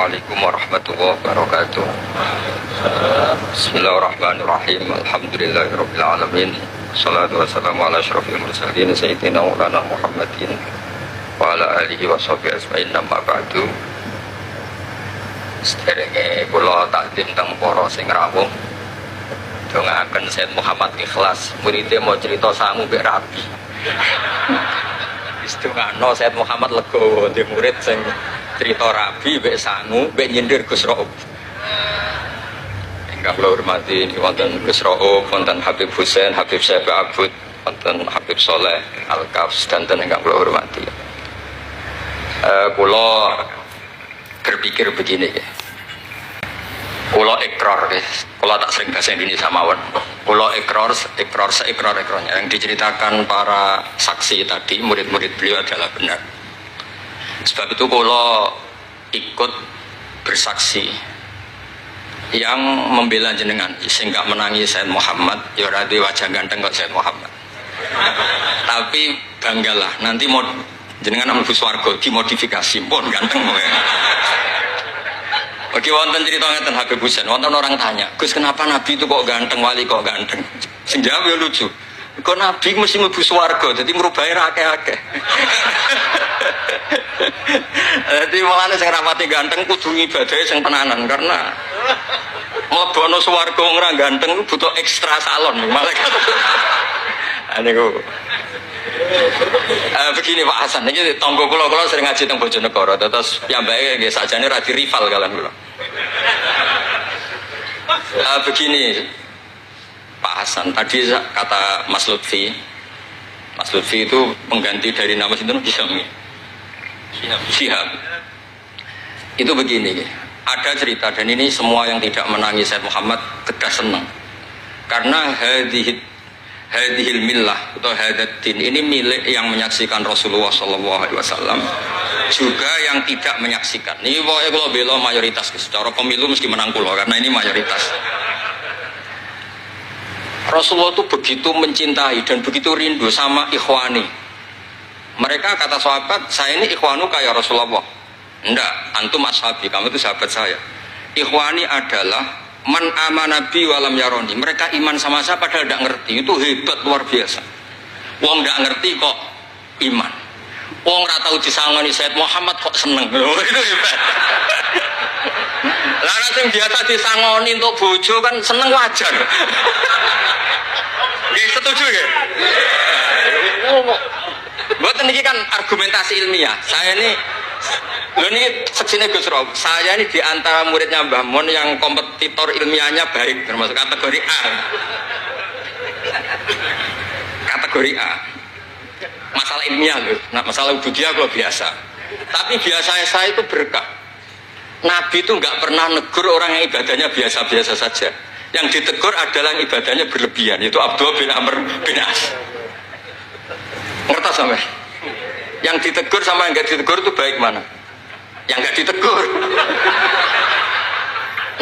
Assalamualaikum warahmatullahi wabarakatuh. Bismillahirrahmanirrahim. Alhamdulillahirabbil alamin. Shalatu wassalamu ala asyrofil mursalin sayyidina Maulana Muhammadin wa ala alihi wa sahbihi ajmain. Amma ba'du. Sederenge kula takdim teng para sing rawuh. Dongaaken Said Muhammad Ikhlas, muridé mau cerita sangu mbek rabi. Wis dongano Said Muhammad legowo di murid sing cerita rabi mbek sangu mbek nyindir Gus Raub. Ingkang kula hormati wonten Gus Raub, wonten Habib Husain, Habib Syekh Abud, wonten Habib Soleh Al-Kafs, dan ingkang kula hormati. Kula berpikir begini ya. Kula ikrar, kula tak sering bahasa Indonesia mawon. Kula ikrar-ikrarnya yang diceritakan para saksi tadi, murid-murid beliau adalah benar. Sebab itu kula ikut bersaksi yang membela jenengan, sehingga menangi Said Muhammad. Ya ora duwe wajah ganteng kok Said Muhammad. Tapi banggalah nanti mau jenengan mlebu swarga dimodifikasi pun ganteng kowe. Oke, wonten cerita ngeten Habib Husain, wonten orang tanya, Gus kenapa Nabi itu kok ganteng, wali kok ganteng? Sing jawab ya lucu. Kok Nabi mesti mlebu swarga, dadi merubah akeh-akeh. Dadi mulane sing rapati ganteng kudu ngibadahe sing tenanan, karena mlebono swarga wong ora ganteng butuh ekstra salon malaikat. Niku. Begini Pak Hasan, ini tonggo kula sering ngaji teng Bojonegoro, terus piyambake nggih sakjane ra di rival kalian kula. Begini Pak Hasan, tadi kata Mas Lutfi itu pengganti dari nama sinten Syihab. Itu begini, ada cerita dan ini semua yang tidak menangis Said Muhammad tegas senang. Karena hadhil millah atau hadatin ini milik yang menyaksikan Rasulullah SAW, juga yang tidak menyaksikan. Ini pokoknya kalau bela mayoritas, secara pemilu mesti menang kula karena ini mayoritas. Rasulullah itu begitu mencintai dan begitu rindu sama ikhwani. Mereka kata sahabat, saya ini ikhwanu kayak Rasulullah. Enggak, antum ashabi, kamu itu sahabat saya. Ikhwani adalah man amana bi walam yaroni. Mereka iman sama saya padahal tidak ngerti. Itu hebat luar biasa. Wong tidak ngerti kok iman. Wong ora tau disangoni Said Muhammad kok seneng. Itu hebat. Lah sing biasa disangoni untuk bojo kan seneng wajar. Nggih setuju ya? Mboten niki kan argumentasi ilmiah. Saya ini lho ini seksine Gus Rob, saya ini diantara muridnya Mbah Mun yang kompetitor ilmiahnya baik, termasuk kategori A. Kategori A. Masalah ilmiah loh, nah, masalah ubudiyah kalau biasa. Tapi biasanya saya itu berkah. Nabi itu nggak pernah negur orang yang ibadahnya biasa-biasa saja. Yang ditegur adalah yang ibadahnya berlebihan, yaitu Abdullah bin Amr bin As. Ngerti sampai? Yang ditegur sama yang nggak ditegur itu baik mana? Yang nggak ditegur.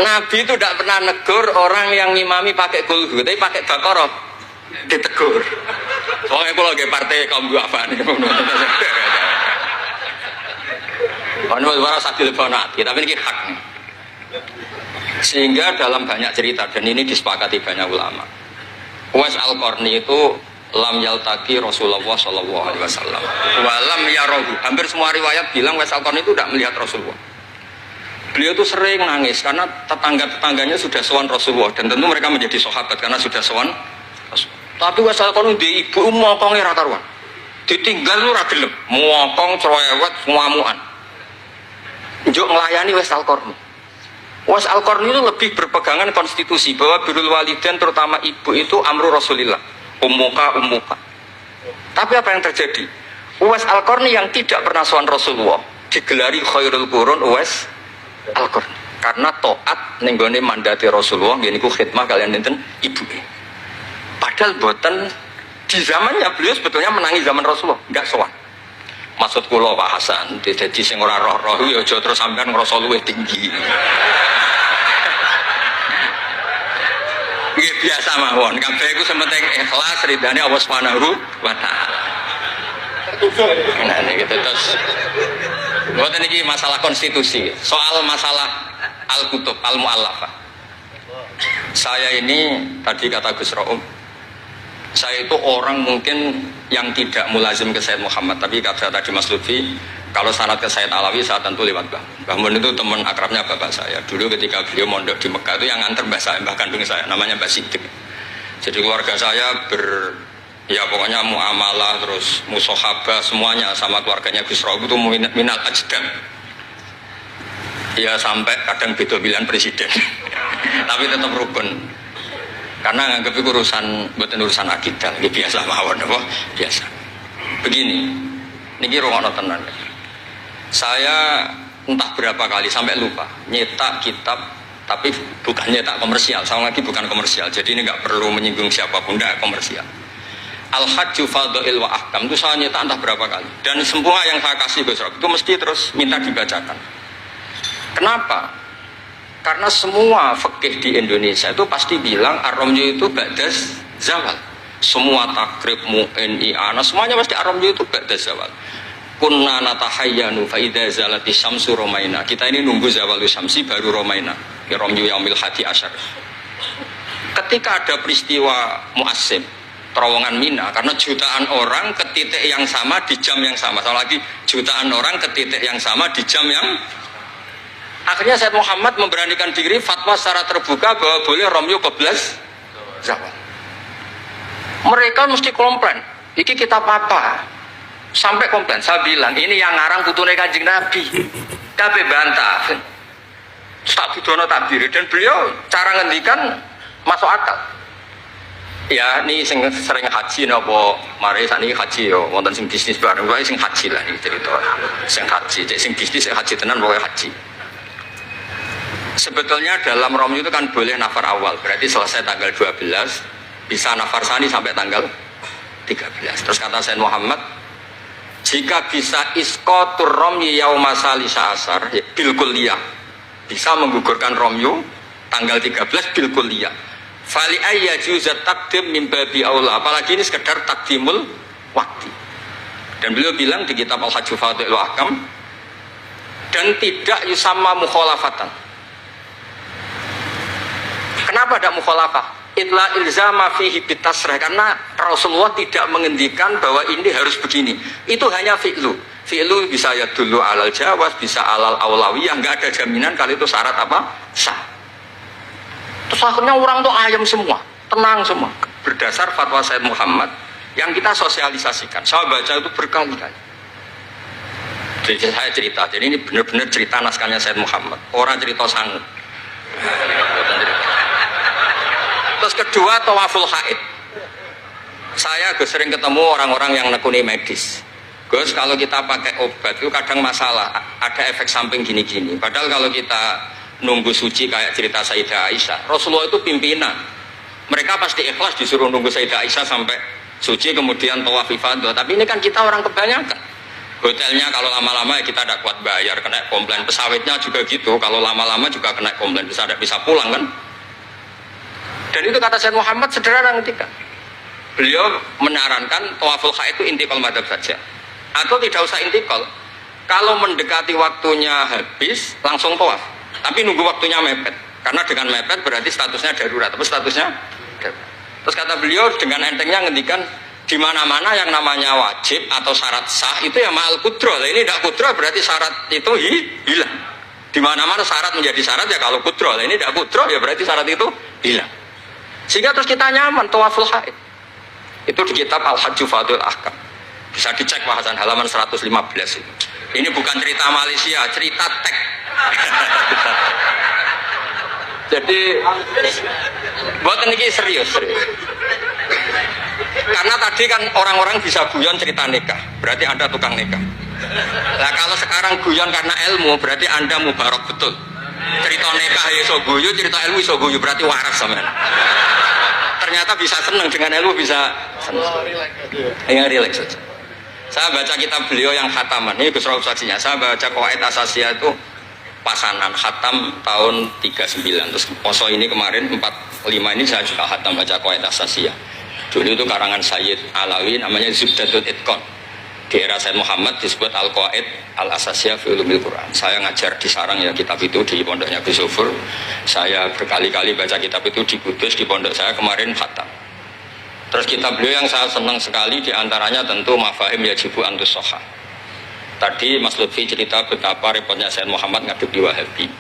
Nabi itu tidak pernah negur orang yang ngimami pakai kulhu, tapi pakai bakoroh ditegur. Soalnya kalau lagi partai kaum duafa nih, kalau suara sadil bonati, tapi ini hak nih. Sehingga dalam banyak cerita dan ini disepakati banyak ulama, Uwais Al-Qarni itu lam yaltaqi Rasulullah sallallahu alaihi wasallam walam yarahu. Hampir semua riwayat bilang Uwais Al-Qarni itu tidak melihat Rasulullah. Beliau itu sering nangis karena tetangga-tetangganya sudah sowan Rasulullah dan tentu mereka menjadi sahabat karena sudah sowan Rasulullah. Tapi Uwais Al-Qarni di ibu mokonge ra karuan. Ditinggal lu ra gelem, mokong cerewet ngamukan. Njuk nglayani Uwais Al-Qarni. Uwais Al-Qarni itu lebih berpegangan konstitusi bahwa birrul walidain terutama ibu itu amru Rasulillah. Umuka. Tapi apa yang terjadi? Uwais Al-Qarni yang tidak pernah sowan Rasulullah digelari khairul qurun Uwais Al-Qarni karena taat ning gone mandate Rasulullah ngene iku khidmah kalian enten ibu. Padahal boten di zamannya beliau sebetulnya menangi zaman Rasulullah, enggak sowan. Maksud kula Pak Hasan, dadi sing ora roh-roh ya aja terus sampean ngrasa luwih tinggi. Nggih biasa mawon, kabeh iku sementing ikhlas ridane Allah Subhanahu wa taala. Nah niki terus Buat ini masalah konstitusi, soal masalah al-kutub, al-mu'allafah. Saya ini tadi kata Gus Raum, saya itu orang mungkin yang tidak mulazim ke Sayyid Muhammad, tapi kata tadi Mas Lutfi, kalau sanad ke Sayyid Alawi saya tentu lewat Mbah Mun. Itu teman akrabnya bapak saya. Dulu ketika beliau mondok di Mekah itu yang nganter mbah saya, mbah kandung saya, namanya Mbah Sidik. Jadi keluarga saya ya pokoknya muamalah terus musohabah semuanya sama keluarganya Gus Raum itu minal ajdam. Ya sampai kadang beda pilihan presiden. Tapi tetap rukun. Karena nganggep itu urusan akidah, ini biasa mawon apa? Biasa. Begini. Niki rungokno tenan. Saya entah berapa kali sampai lupa nyetak kitab, tapi bukan nyetak komersial. Sama lagi bukan komersial. Jadi ini nggak perlu menyinggung siapapun, nggak komersial. Al-Hajju Fadha'il wa Ahkam itu saya nyetak entah berapa kali. Dan semua yang saya kasih Gus Rob itu mesti terus minta dibacakan. Kenapa? Karena semua fikih di Indonesia itu pasti bilang ar-ramyu itu ba'das zawal. Semua takrib, mu'in, i'ana, semuanya pasti ar-ramyu itu ba'das zawal. Kunna natahayyanu fa idza zalati syamsu romaina. Kita ini nunggu zawalu syamsi baru romaina. Ya ramyu yaumil hadi asyar. Ketika ada peristiwa mu'assim, terowongan Mina, karena jutaan orang ke titik yang sama di jam yang sama. Sama lagi jutaan orang ke titik yang sama di jam yang akhirnya Sayyid Muhammad memberanikan diri fatwa secara terbuka bahwa boleh ramyu keblas zawal. Mereka mesti komplain, iki kitab apa? Sampai komplain, saya bilang ini yang ngarang putune Kanjeng Nabi. Kabeh bantah. Tak budono takdir dan beliau cara ngendikan masuk akal. Ya ini sing sering haji napa mari sakniki haji yo wonten sing bisnis bareng wae sing haji lah iki cerita. Sing haji, sing bisnis sing haji tenan pokoke haji. Sebetulnya dalam ramyu itu kan boleh nafar awal, berarti selesai tanggal 12, bisa nafar sani sampai tanggal 13. Terus kata Sayyid Muhammad, jika bisa iskotur ramyu yauma salisa asar, ya, bil kulliyah, bisa menggugurkan ramyu tanggal 13 bil kulliyah. Fali ayya juzat takdim min babi aula, apalagi ini sekedar takdimul waktu. Dan beliau bilang di kitab Al-Hajju Fadha'il wa Ahkam, dan tidak yusamma mukhalafatan. Kenapa ada mukhalafah? Itla ilzama fihi bitasrah, karena Rasulullah tidak mengendikan bahwa ini harus begini. Itu hanya fi'lu. Fi'lu bisa ya dulu alal jawaz, bisa alal aulawiyah, nggak ada jaminan kalau itu syarat apa? Sah. Terus akhirnya orang tuh ayam semua, tenang semua. Berdasar fatwa Sayyid Muhammad yang kita sosialisasikan. Saya baca itu berkali-kali. Jadi saya cerita, jadi ini benar-benar cerita naskahnya Sayyid Muhammad. Orang cerita sanggup. Terus kedua, tawaful haid. Saya sering ketemu orang-orang yang nekuni medis. Gus, kalau kita pakai obat itu kadang masalah, ada efek samping gini-gini. Padahal kalau kita nunggu suci kayak cerita Sayyidah Aisyah, Rasulullah itu pimpinan. Mereka pasti ikhlas disuruh nunggu Sayyidah Aisyah sampai suci, kemudian tawaf ifadah. Tapi ini kan kita orang kebanyakan. Hotelnya kalau lama-lama ya kita tidak kuat bayar, kena komplain. Pesawatnya juga gitu, kalau lama-lama juga kena komplain, bisa pulang kan. Dan itu kata Sayyid Muhammad sederhana ketika beliau menyarankan tawaful haid itu intikal madhab saja, atau tidak usah intikal. Kalau mendekati waktunya habis langsung tawaf, tapi nunggu waktunya mepet, karena dengan mepet berarti statusnya darurat, tapi statusnya darurat. Terus kata beliau dengan entengnya ngendikan di mana-mana yang namanya wajib atau syarat sah itu ya ma'al kudro. Ini tidak kudro berarti syarat itu hilang. Di mana-mana syarat menjadi syarat ya kalau kudro. Ini tidak kudro ya berarti syarat itu hilang. Sehingga terus kita nyaman tawaful haid. Itu di kitab Al-Hajju Fadha'il Ahkam. Bisa dicek bahasan halaman 115 itu. Ini bukan cerita Malaysia, cerita tek. Jadi buat ini serius. Karena tadi kan orang-orang bisa guyon cerita nikah, berarti Anda tukang nikah. Nah kalau sekarang guyon karena ilmu, berarti Anda mubarak betul. Cerita nikah iso guyu, cerita ilmu iso guyu, berarti waras sampean. Ternyata bisa senang dengan ilmu, bisa senang. Yang relax saja. Saya baca kitab beliau yang khataman, ini Gus Rauf saksinya. Saya baca Qawaid Asasiyah itu pasanan khatam tahun 39. Terus poso ini kemarin 45 ini saya juga khatam baca Qawaid Asasiyah. Dulu itu karangan Sayyid Alawi namanya Zubdatul Itqan. Di era Said Muhammad disebut Al-Qawaid Al-Asasiyah fi Ulumil Quran. Saya ngajar di Sarang ya kitab itu di pondoknya Gus Sufur. Saya berkali-kali baca kitab itu di Kudus, di pondok saya kemarin khatam. Terus kitab beliau yang saya senang sekali diantaranya tentu Mafahim Yajibu Antus Soha. Tadi Mas Lutfi cerita betapa repotnya Said Muhammad ngaduk di Wahabi.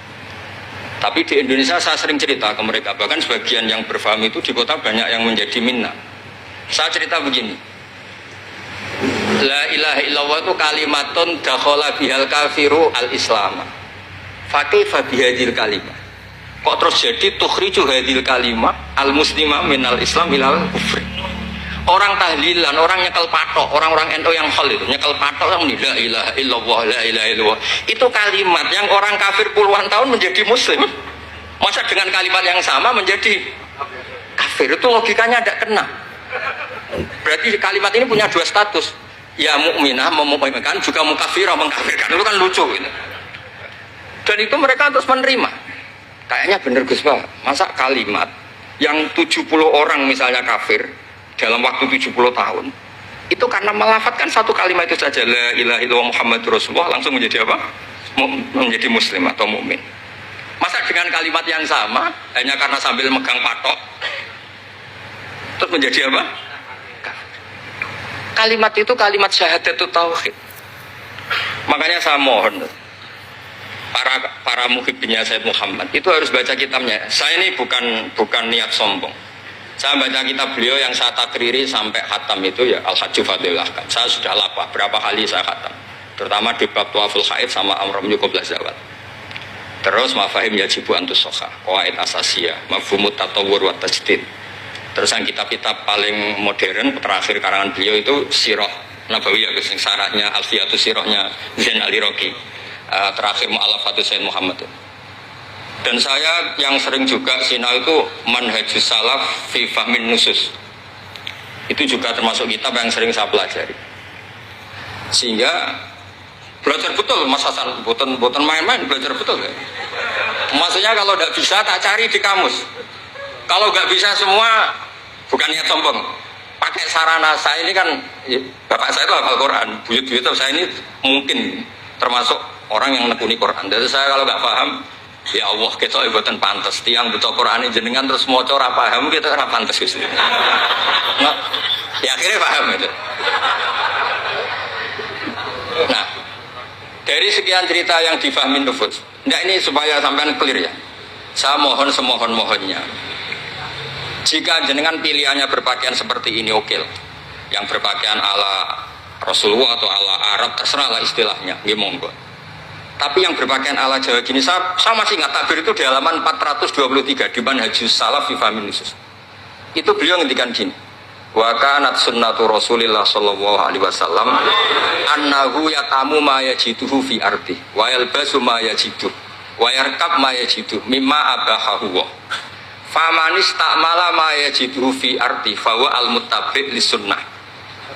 Tapi di Indonesia saya sering cerita ke mereka, bahkan sebagian yang berfaham itu di kota banyak yang menjadi minna. Saya cerita begini, la ilaha illallah itu kalimatun dakhala bihal kafiru al-islam. Fakaifa bihadil kalimah. Kok terus jadi tukhriju hadil kalimah al-muslimah minal islam ilal kufri. Orang tahlilan, orang nyekel patok, orang-orang NU yang khol itu nyekel patok yang la ilaha illallah, la ilaha illallah. Itu kalimat yang orang kafir puluhan tahun menjadi muslim. Masa dengan kalimat yang sama menjadi kafir? Itu logikanya tidak kena. Berarti kalimat ini punya dua status. Ya mukminah memukminkan, juga mukafirah mengkafirkan. Itu kan lucu gitu. Dan itu mereka terus menerima. Kayaknya bener Gus Pak. Masa kalimat yang 70 orang misalnya kafir dalam waktu 70 tahun itu karena melafatkan satu kalimat itu saja, la ilaha illallah Muhammadur Rasulullah, langsung menjadi apa? Menjadi muslim atau mukmin. Masa dengan kalimat yang sama hanya karena sambil megang patok terus menjadi apa? Kalimat itu kalimat syahadatul tauhid. Makanya saya mohon para muhibbinya Said Muhammad itu harus baca kitabnya. Saya ini bukan niat sombong. Saya baca kitab beliau yang saya takriri sampai khatam itu ya Al-Hajju Fadlul Ahkam. Saya sudah lapah berapa kali saya khatam. Terutama di bab Tuaful Haid sama Amram Yukoblah Zawad. Terus Mafahim Yajibu Antus Soha, Qawaid Asasiyah, Mafhumut Tatawur wa Tajdid. Terus yang kitab-kitab paling modern terakhir karangan beliau itu Sirah Nabawiyah, syaratnya Alfiyatus Sirahnya Zain Al-Iraqi. Terakhir Mu'alafatus Sayyid Muhammad. Dan saya yang sering juga sinau itu Manhajus Salaf fi Fahmin Nusus. Itu juga termasuk kitab yang sering saya pelajari. Sehingga belajar betul Mas Hasan, boten main-main, belajar betul ya. Maksudnya kalau tidak bisa tak cari di kamus. Kalau nggak bisa semua, bukan niat sombong. Pakai sarana saya ini kan, ya, bapak saya itu hafal Quran, buyut-buyut saya ini mungkin termasuk orang yang nekuni Quran. Jadi saya kalau nggak paham, ya Allah kita ibadah pantas. Tiang betul Quran ini jenengan terus mau ora paham kita ora pantas gitu. Nah, ya akhirnya paham itu. Nah, dari sekian cerita yang difahami nufus, nah ini supaya sampean clear ya. Saya mohon semohon-mohonnya. Jika jenengan pilihannya berpakaian seperti ini oke lah. Yang berpakaian ala Rasulullah atau ala Arab terserah lah istilahnya, nggih monggo. Tapi yang berpakaian ala Jawa gini, saya masih ingat takbir itu di halaman 423 di Manhajus Salaf fi Fahmin Nusus. Itu beliau ngendikan gini. Wa kanat sunnatu Rasulillah sallallahu alaihi wasallam annahu yatamu ma yajiduhu fi ardi wa yalbasu ma yajidu wa yarkab ma yajidu mimma abahahu. Famanis ta'mala ma yajiduhu fi ardi fa huwa al-muttabi' lis-sunnah.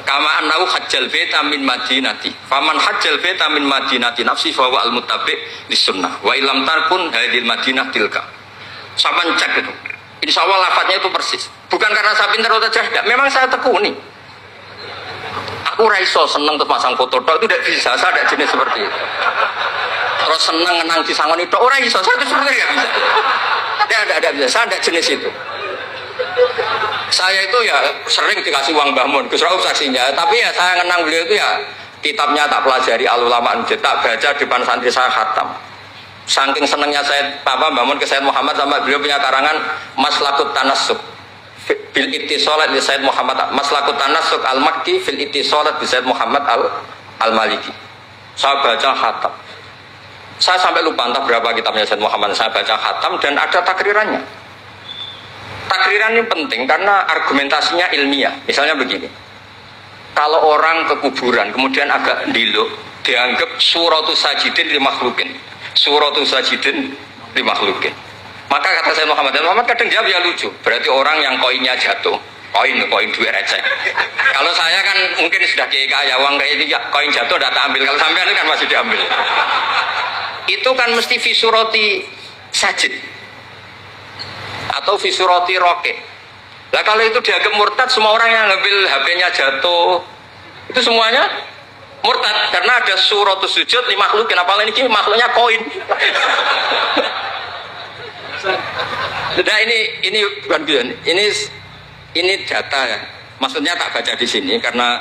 Kama annahu hajjal baita min madinati. Faman hajjal baita min madinati nafsi fa huwa al-muttabi' lis-sunnah. Wa illam tarkun hadil madinah tilka. Saman cek itu. Insyaallah lafadznya itu persis. Bukan karena saya pintar atau cerdas, memang saya tekuni. Aku raiso seneng terus pasang foto tok itu tidak bisa, saya tidak jenis seperti itu. Terus seneng ngenang di sangon itu ora iso, saya itu seperti tidak bisa. Tidak bisa, saya tidak jenis itu. Saya itu ya sering dikasih uang Mbah Mun, Gus Rauf saksinya, tapi ya saya ngenang beliau itu ya kitabnya tak pelajari al-ulama tak baca depan santri saya khatam. Saking senengnya saya Mbah Mun ke Sayyid Muhammad sama beliau punya karangan Maslakut Tanassuk bil ittisalat li Sayyid Muhammad, Maslakut Tanassuk al-Makki fil ittisalat bi Sayyid Muhammad al-Maliki. Saya baca khatam. Saya sampai lupa entah berapa kitabnya Sayyid Muhammad, saya baca khatam dan ada takrirannya. Takriran ini penting karena argumentasinya ilmiah. Misalnya begini. Kalau orang ke kuburan kemudian agak diluk, dianggap suratus sajidin li makhlukin. Suratus sajidin li makhlukin. Maka kata Sayyid Muhammad kadang jawab ya lucu. Berarti orang yang koinnya jatuh, koin duit receh. Kalau saya kan mungkin sudah kaya uang kayak ini, koin jatuh tidak tak ambil. Kalau sampean kan masih diambil. Itu kan mesti fisuroti sajid atau fisuroti roke. Nah kalau itu dianggap murtad, semua orang yang ngambil HP-nya jatuh, itu semuanya Murtad karena ada suratus sujud li makhlukin, apalagi ini makhluknya koin. Nah ini bukan bion, ini data ya. Maksudnya tak baca di sini karena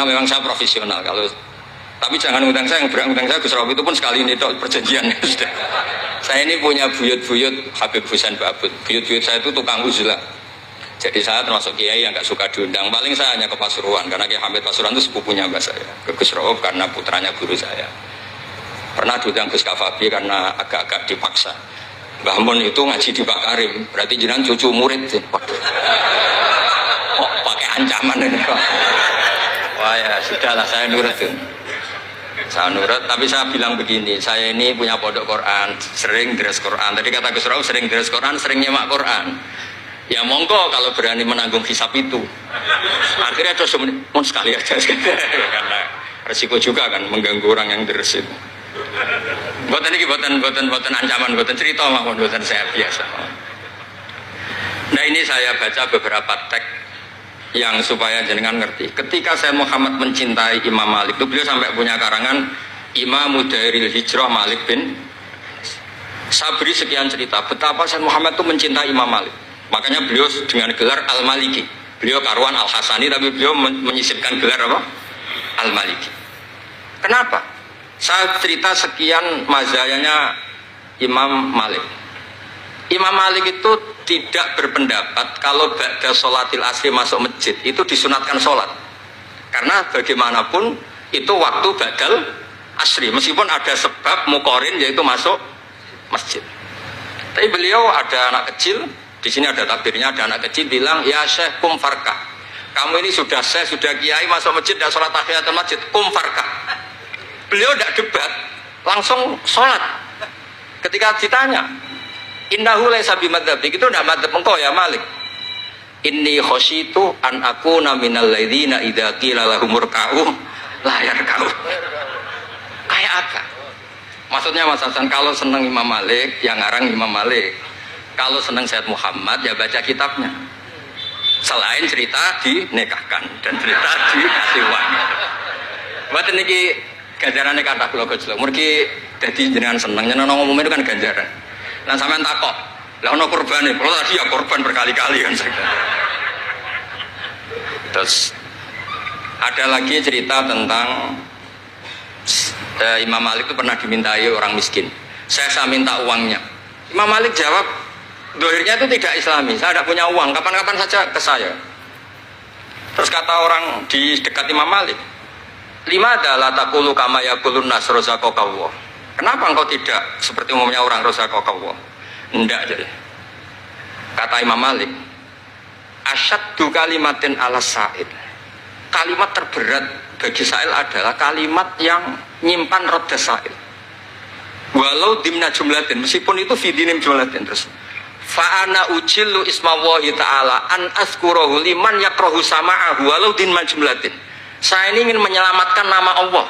memang saya profesional. Kalau tapi jangan ngundang saya, yang berangundang saya Gus Rauf itu pun sekali ini perjanjian. Saya ini punya buyut-buyut Habib Husain Babut. Buyut-buyut saya itu tukang uzlah. Jadi saya termasuk kiai yang nggak suka diundang. Paling saya hanya ke Pasuruan karena Kiai Hamid Pasuruan itu sepupunya mbak saya. Ke Gus Rauf karena putranya guru saya. Pernah diundang Gus Kafabi karena agak-agak dipaksa. Mbah Mun itu ngaji di Pak Karim, berarti jenengan cucu murid sih. Waduh. Kok pakai ancaman ini kok. Wah ya sudahlah, saya nurut tuh. Saya nurut, tapi saya bilang begini, saya ini punya pondok Quran, sering deres Quran. Tadi kata Gus Rauf sering deres Quran, sering nyemak Quran. Ya monggo kalau berani menanggung hisab itu. Akhirnya terus pun sekali aja karena resiko juga kan mengganggu orang yang deres itu. Buatan ini buatan ancaman, buatan cerita maupun buatan saya biasa. Nah ini saya baca beberapa teks yang supaya jenengan ngerti. Ketika saya Muhammad mencintai Imam Malik itu beliau sampai punya karangan Imam Mudairil Hijrah Malik bin. Saya beri sekian cerita betapa saya Muhammad itu mencintai Imam Malik. Makanya beliau dengan gelar Al-Maliki. Beliau karuan Al-Hasani tapi beliau menyisipkan gelar apa? Al-Maliki. Kenapa? Saya cerita sekian mazayanya Imam Malik. Imam Malik itu tidak berpendapat kalau ba'da sholatil asri masuk masjid itu disunatkan sholat. Karena bagaimanapun itu waktu ba'dal asri. Meskipun ada sebab mukorin yaitu masuk masjid. Tapi beliau ada anak kecil, di sini ada takbirnya, ada anak kecil bilang, ya Syekh kum farkah. Kamu ini sudah Syekh, sudah kiai masuk masjid dan sholat tahiyatul masjid, kum farkah. Beliau tidak debat, langsung sholat. Ketika ditanya, innahu laisa bimadzhabik, itu tidak madzhab engkau ya Malik. Inni khosyitu an akuna minal ladzina idza qila lahumur ka'u la yarka'u. Kayak apa? Maksudnya Mas Hasan, kalau senang Imam Malik, ya ngarang Imam Malik. Kalau senang Sayyid Muhammad, ya baca kitabnya. Selain cerita dinikahkan dan cerita disiwan. Buat ini ganjarannya kata kula gojlok. Mergi dadi jenengan seneng nyeneng ngomong itu kan ganjaran. Lah sampean takok, lah ono kurbane. Kalau tadi ya korban berkali-kali kan saya. Terus ada lagi cerita tentang Imam Malik itu pernah dimintai orang miskin. Saya minta uangnya. Imam Malik jawab, dohirnya itu tidak Islami. Saya tidak punya uang. Kapan-kapan saja ke saya. Terus kata orang di dekat Imam Malik, lima adalah takulu kama yakulun nas rozaqallah. Kenapa engkau tidak seperti umumnya orang rozaqallah? Enggak jadi. Kata Imam Malik, asyaddu kalimatin ala sa'il. Kalimat terberat bagi sa'il adalah kalimat yang nyimpan roda sa'il. Walau dimna jumlatin, meskipun itu fidinim jumlatin. Terus fa'ana ujillu ismawahi ta'ala an azkurahu liman yakrohu sama'ahu walau dimna jumlatin. Saya ini ingin menyelamatkan nama Allah.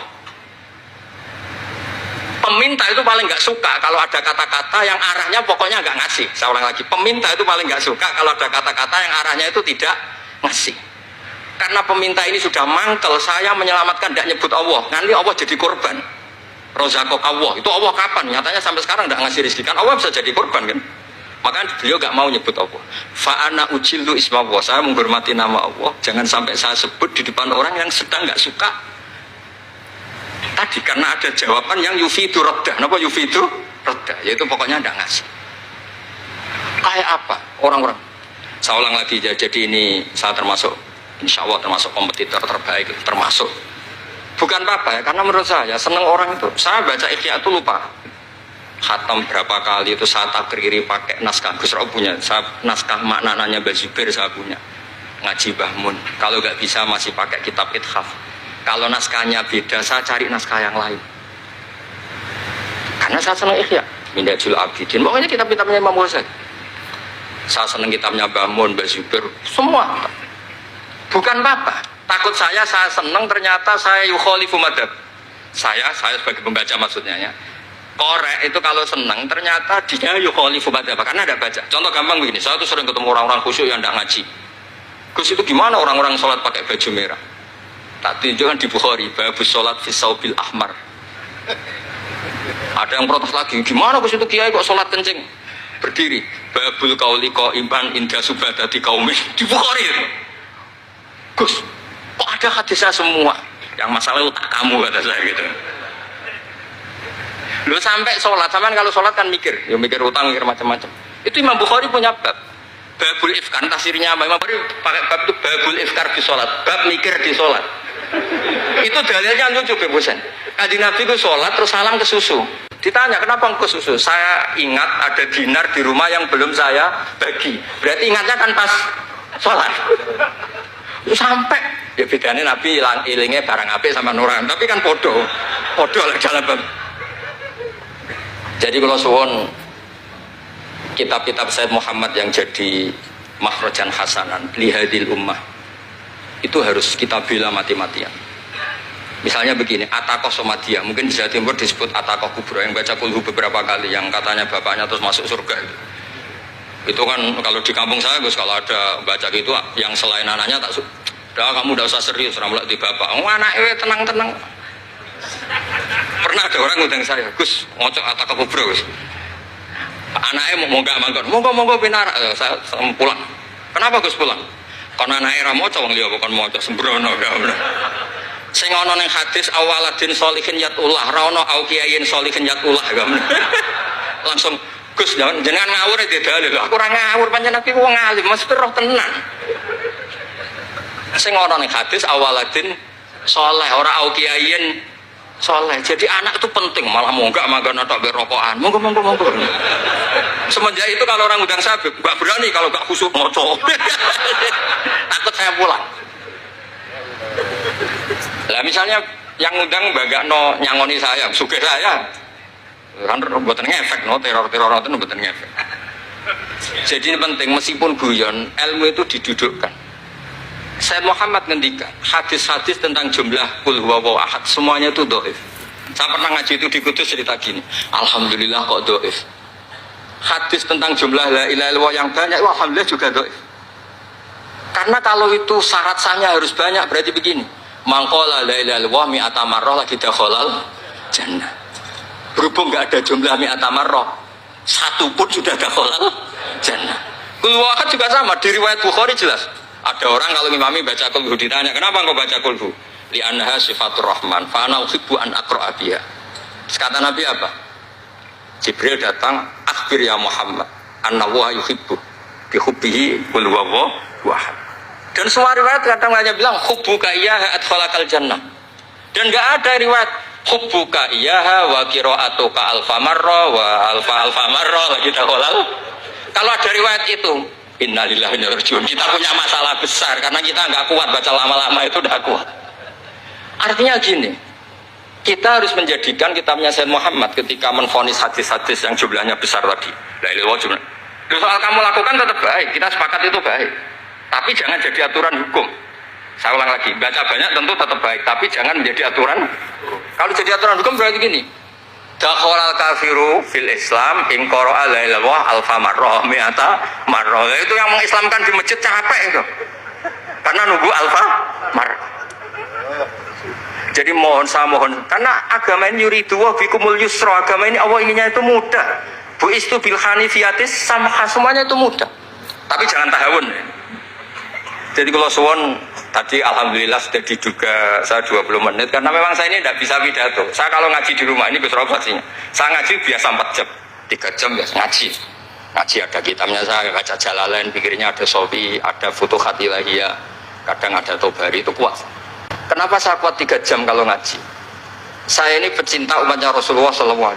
Peminta itu paling nggak suka kalau ada kata-kata yang arahnya pokoknya nggak ngasih. Saya ulang lagi, peminta itu paling nggak suka kalau ada kata-kata yang arahnya itu tidak ngasih. Karena peminta ini sudah mangkel, saya menyelamatkan tidak nyebut Allah. Nanti Allah jadi korban. Rozakok Allah, itu Allah kapan? Nyatanya sampai sekarang tidak ngasih rezeki. Kan Allah bisa jadi korban kan? Makanya beliau nggak mau nyebut Allah. Fa'ana ujillu ismawah, saya menghormati nama Allah. Jangan sampai saya sebut di depan orang yang sedang nggak suka. Tadi karena ada jawaban yang yufidu raddah. Kenapa yufidu raddah? Yaitu pokoknya tidak ngasih. Kayak apa orang-orang? Saya ulang lagi ya. Jadi ini saya termasuk, insya Allah termasuk kompetitor terbaik, termasuk. Bukan apa ya, karena menurut saya senang orang itu. Saya baca Ihya itu lupa. Khatam berapa kali itu saya takriri pakai naskah Gus Rauf punya. Saya naskah maknanya Mbah Zubair saya punya. Ngaji Bahmun. Kalau nggak bisa masih pakai kitab Ithaf. Kalau naskahnya beda, saya cari naskah yang lain. Karena saya senang Ihya, Minhajul Abidin. Pokoknya kitab-kitabnya Imam Ghazali. Saya senang kitabnya Bahmun, Mbah Zubair, semua. Bukan apa-apa. Takut saya senang ternyata saya yukhalifu madhab. Saya sebagai pembaca maksudnya ya. Korek itu kalau senang ternyata dia yukhalifu madhab karena ada baca. Contoh gampang begini, saya tuh sering ketemu orang-orang khusyuk yang tidak ngaji. Gus itu gimana orang-orang sholat pakai baju merah? Tak tunjukkan di Bukhari, babus sholat fi saubil ahmar. Ada yang protes lagi, gimana Gus itu kiai kok sholat kencing berdiri? Babul qauli qaiman inda subadati qaumin di Bukhari. Gus, kok ada hadisnya semua? Yang masalah otak kamu kata saya gitu. Lu sampai sholat, sampai kalau sholat kan mikir, ya mikir utang, mikir macam-macam. Itu Imam Bukhari punya bab. Babul ifkar, tafsirnya apa? Imam Bukhari pakai bab itu babul ifkar di sholat, bab mikir di sholat. Itu dalilnya lucu Bebosen. Kanjeng Nabi itu sholat terus salam ke susu. Ditanya kenapa ke susu? Saya ingat ada dinar di rumah yang belum saya bagi. Berarti ingatnya kan pas sholat. Sampai ya bedanya Nabi ilingnya barang apik sama nuran, tapi kan podo lah jalan bab. Jadi kalau suwon kitab-kitab Sayyid Muhammad yang jadi makhrajan hasanan lihadil ummah itu harus kita bela mati-matian. Misalnya begini, Atakoh Somadia, mungkin di Jawa Timur disebut Atakoh Kubro, yang baca kulhu beberapa kali, yang katanya bapaknya terus masuk surga itu kan kalau di kampung saya Gus, kalau ada baca gitu yang selain anaknya tak udah kamu udah usah serius ramlah di bapak, anaknya tenang-tenang. Pernah ada orang ngundang saya, Gus ngocok Atakoh Kubro Gus, anaknya mau nggak mangkon, monggo pinar, saya pulang. Kenapa Gus pulang? Karena anaknya ramoco wong liya bukan moco sembrono ya. Sing ana ning hadis awaladin sholihin yatullah, ra ono au kiyayin sholihin yatullah ya. Langsung Gus jenengan ngawur iki dalil. Aku ora ngawur pancen aku wong alim, mesti roh tenan. Sing ana ning hadis awaladin sholeh ora au kiyayin sholeh. Jadi anak itu penting, malah monggak manggon tok berokokan. Monggo. Semenjak itu kalau orang undang saya enggak berani kalau enggak khusyuk ngoco. Takut saya pulang. Lah misalnya yang undang Mbak nyangoni saya, sugih saya. Kan mboten ngefek teror itu mboten ngefek. Jadi ini penting meskipun guyon, ilmu itu didudukkan. Sayyid Muhammad ngendikan, hadis-hadis tentang jumlah qul huwallahu ahad semuanya itu dhaif. Saya pernah ngaji itu di Kudus cerita gini, alhamdulillah kok dhaif. Hadis tentang jumlah la ilaha illallah yang banyak, alhamdulillah juga dhaif. Karena kalau itu syarat sahnya harus banyak, berarti begini, mangqala la ilaha illallah mi'ata marrah lagi dakhalal jannah. Berhubung enggak ada jumlah mi'ata marrah, satu pun sudah dakhalal jannah. Qul huwallahu ahad juga sama, di riwayat Bukhari jelas. Ada orang kalau ngimami baca kulhu ditanya, kenapa engkau baca kulhu? Li'annaha sifatur rahman, fa'ana uhibbu an aqra'a biha. Kata Nabi apa? Jibril datang, akhbir ya Muhammad, anna wa yuhibbu bihubbihi qul huwallahu ahad. Dan semua riwayat kadang hanya bilang hubbuka iyyaha adkhalakal jannah. Dan enggak ada riwayat hubbuka iyyaha wa qira'atuka alfa marra wa alfa marra lagi dakhalal. Kalau ada riwayat itu innalillahi wa inna ilaihi raji'un. Kita punya masalah besar karena kita nggak kuat baca lama-lama itu udah kuat. Artinya gini, kita harus menjadikan kitabnya Sayyid Muhammad ketika menvonis hadis-hadis yang jumlahnya besar tadi. La ilaha illallah. Soal kamu lakukan tetap baik, kita sepakat itu baik. Tapi jangan jadi aturan hukum. Saya ulang lagi, baca banyak tentu tetap baik, tapi jangan menjadi aturan. Kalau jadi aturan hukum berarti gini. Dakhalal kafiru fil Islam in qara'a la ilaha illallah alfa marrah mi'ata marrah. Itu yang mengislamkan di masjid capek itu. Karena nunggu alfa marrah. Jadi saya mohon karena agama ini yuridu wa bikumul yusra, agama ini Allah inginnya itu mudah. Buistu bil hanifiyatis samha, semuanya itu mudah. Tapi jangan tahawun. Jadi kalau suwon tadi alhamdulillah sudah diduga saya 20 menit karena memang saya ini tidak bisa pidato. Saya kalau ngaji di rumah ini berobsesinya. Saya ngaji biasa 4 jam, 3 jam ya ngaji. Ngaji ada kitabnya saya baca Jalalain, pikirnya ada Sofi, ada Futuhat Ilahiyah, kadang ada Tobari, itu kuat. Kenapa saya kuat 3 jam kalau ngaji? Saya ini pecinta umatnya Rasulullah SAW.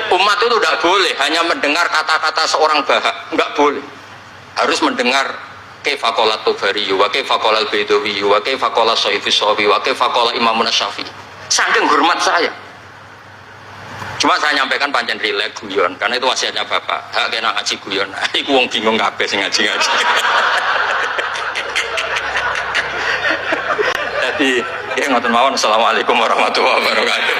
Umat itu tidak boleh hanya mendengar kata-kata seorang bahak, enggak boleh. Harus mendengar kaifa qala Tobari, wa kaifa qala Al-Baidawi, wa kaifa qala Syafi'i Shafi, wa kaifa qala Imam Syafi'i. Saking hormat saya. Cuma saya nyampaikan pancen rileks guyon karena itu wasiatnya Bapak. Hak kena ngaji guyon. Iku wong bingung kabeh sing ngaji-ngaji. Jadi, ya ngoten mawon. Assalamualaikum warahmatullahi wabarakatuh.